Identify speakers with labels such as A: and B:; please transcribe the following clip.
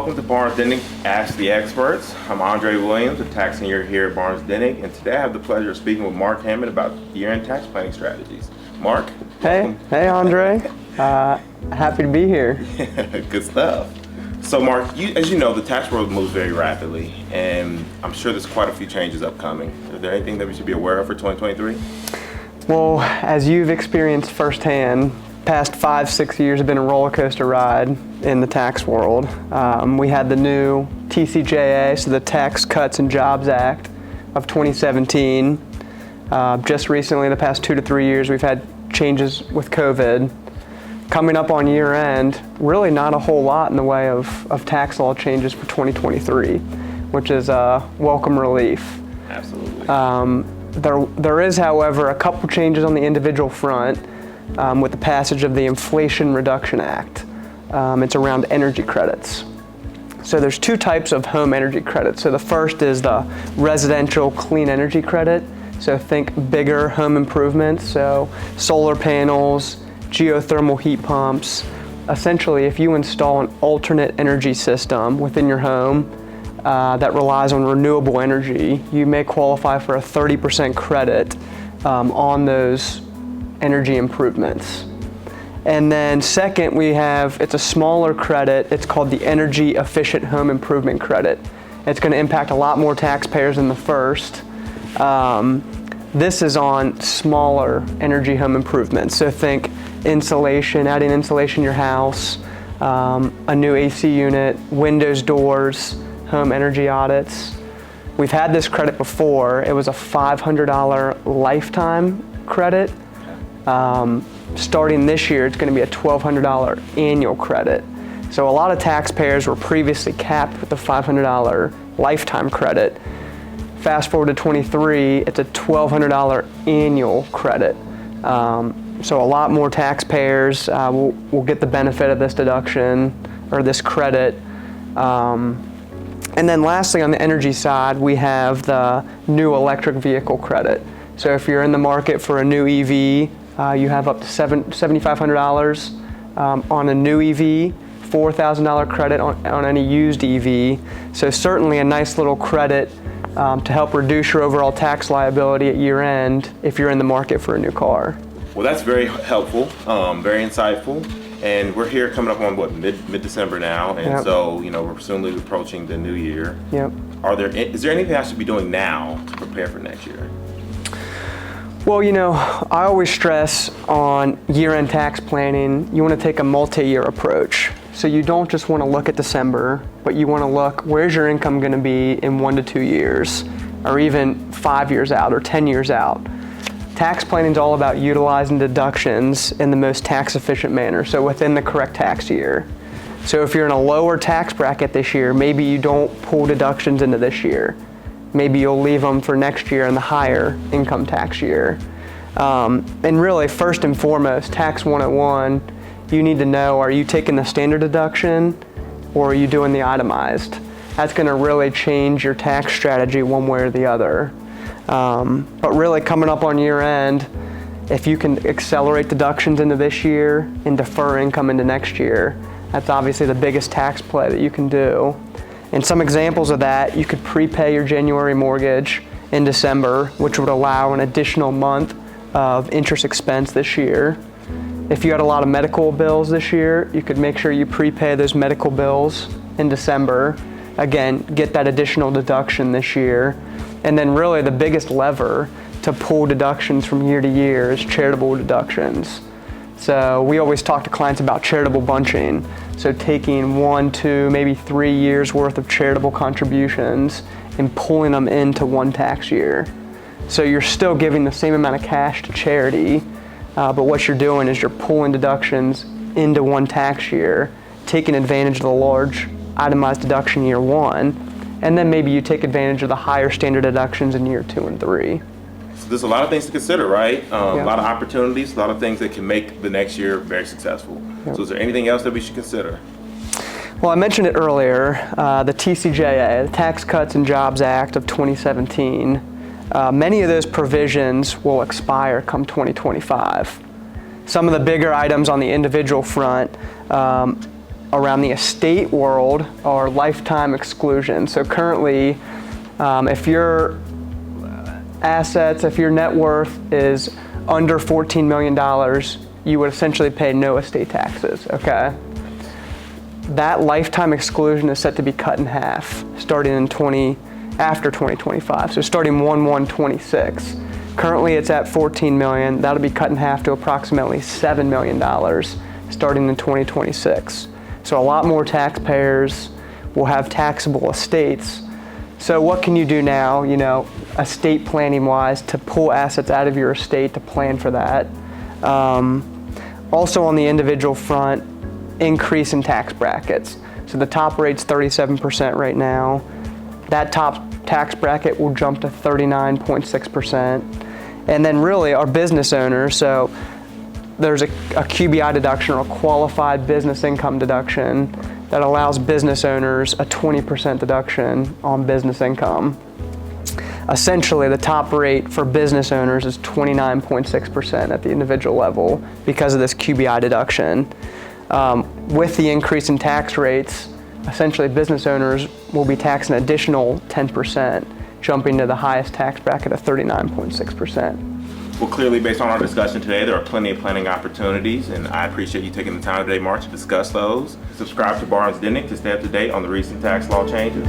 A: welcome to Barnes Denick Ask the Experts. I'm Andre Williams, a tax senior here at Barnes Denick, and today I have the pleasure of speaking with Mark Hammond about year-end tax planning strategies. Mark?
B: Hey Andre. Happy to be here.
A: Good stuff. So Mark, as you know, the tax world moves very rapidly, and I'm sure there's quite a few changes upcoming. Is there anything that we should be aware of for 2023?
B: Well, as you've experienced firsthand, past 5-6 years have been a roller coaster ride in the tax world. We had the new TCJA, so the Tax Cuts and Jobs Act of 2017. Just recently, the past 2 to 3 years, we've had changes with COVID. Coming up on year end, really not a whole lot in the way of tax law changes for 2023, which is a welcome relief.
A: Absolutely.
B: There is, however, a couple changes on the individual front with the passage of the Inflation Reduction Act. It's around energy credits. So there's two types of home energy credits. So the first is the residential clean energy credit. So think bigger home improvements, so solar panels, geothermal heat pumps. Essentially, if you install an alternate energy system within your home that relies on renewable energy, you may qualify for a 30% credit on those energy improvements. And then second, it's a smaller credit. It's called the Energy Efficient Home Improvement Credit. It's going to impact a lot more taxpayers than the first. This is on smaller energy home improvements. So think insulation, adding insulation in your house, a new AC unit, windows, doors, home energy audits. We've had this credit before. It was a $500 lifetime credit. Starting this year, it's going to be a $1,200 annual credit. So a lot of taxpayers were previously capped with the $500 lifetime credit. Fast forward to 23, it's a $1,200 annual credit. So a lot more taxpayers will get the benefit of this deduction or this credit. And then lastly, on the energy side, we have the new electric vehicle credit. So if you're in the market for a new EV, you have up to $7,500 on a new EV, $4,000 credit on any used EV. So certainly a nice little credit to help reduce your overall tax liability at year end if you're in the market for a new car.
A: Well, that's very helpful, very insightful. And we're here coming up on mid-December now, and
B: Yep.
A: So we're presumably approaching the new year.
B: Yep.
A: Is there anything I should be doing now to prepare for next year?
B: Well, I always stress on year-end tax planning, you want to take a multi-year approach. So you don't just want to look at December, but you want to look, where's your income going to be in 1 to 2 years, or even 5 years out, or 10 years out. Tax planning is all about utilizing deductions in the most tax-efficient manner, so within the correct tax year. So if you're in a lower tax bracket this year, maybe you don't pull deductions into this year. Maybe you'll leave them for next year in the higher income tax year. And really, first and foremost, Tax 101, you need to know, are you taking the standard deduction or are you doing the itemized? That's going to really change your tax strategy one way or the other. But really, coming up on year end, if you can accelerate deductions into this year and defer income into next year, that's obviously the biggest tax play that you can do. And some examples of that, you could prepay your January mortgage in December, which would allow an additional month of interest expense this year. If you had a lot of medical bills this year, you could make sure you prepay those medical bills in December. Again, get that additional deduction this year. And then really the biggest lever to pull deductions from year to year is charitable deductions. So we always talk to clients about charitable bunching. So taking 1, 2, maybe 3 years worth of charitable contributions and pulling them into one tax year. So you're still giving the same amount of cash to charity, but what you're doing is you're pulling deductions into one tax year, taking advantage of the large itemized deduction year 1, and then maybe you take advantage of the higher standard deductions in year 2 and 3.
A: So there's a lot of things to consider, right?
B: Yeah.
A: A lot of opportunities, a lot of things that can make the next year very successful.
B: Yep.
A: So is there anything else that we should consider?
B: Well, I mentioned it earlier, the TCJA, the Tax Cuts and Jobs Act of 2017. Many of those provisions will expire come 2025. Some of the bigger items on the individual front, around the estate world are lifetime exclusion. So currently, if your assets, if your net worth is under $14 million, you would essentially pay no estate taxes, okay? That lifetime exclusion is set to be cut in half starting after 2025. So starting 1/1/26. Currently it's at 14 million. That'll be cut in half to approximately $7 million starting in 2026. So a lot more taxpayers will have taxable estates. So what can you do now, estate planning wise, to pull assets out of your estate to plan for that? Also on the individual front, increase in tax brackets. So the top rate's 37% right now. That top tax bracket will jump to 39.6%. And then really our business owners, so there's a QBI deduction, or a qualified business income deduction, that allows business owners a 20% deduction on business income. Essentially, the top rate for business owners is 29.6% at the individual level because of this QBI deduction. With the increase in tax rates, essentially business owners will be taxed an additional 10%, jumping to the highest tax bracket of 39.6%.
A: Well, clearly, based on our discussion today, there are plenty of planning opportunities, and I appreciate you taking the time today, Mark, to discuss those. Subscribe to Barnes Dinick to stay up to date on the recent tax law changes.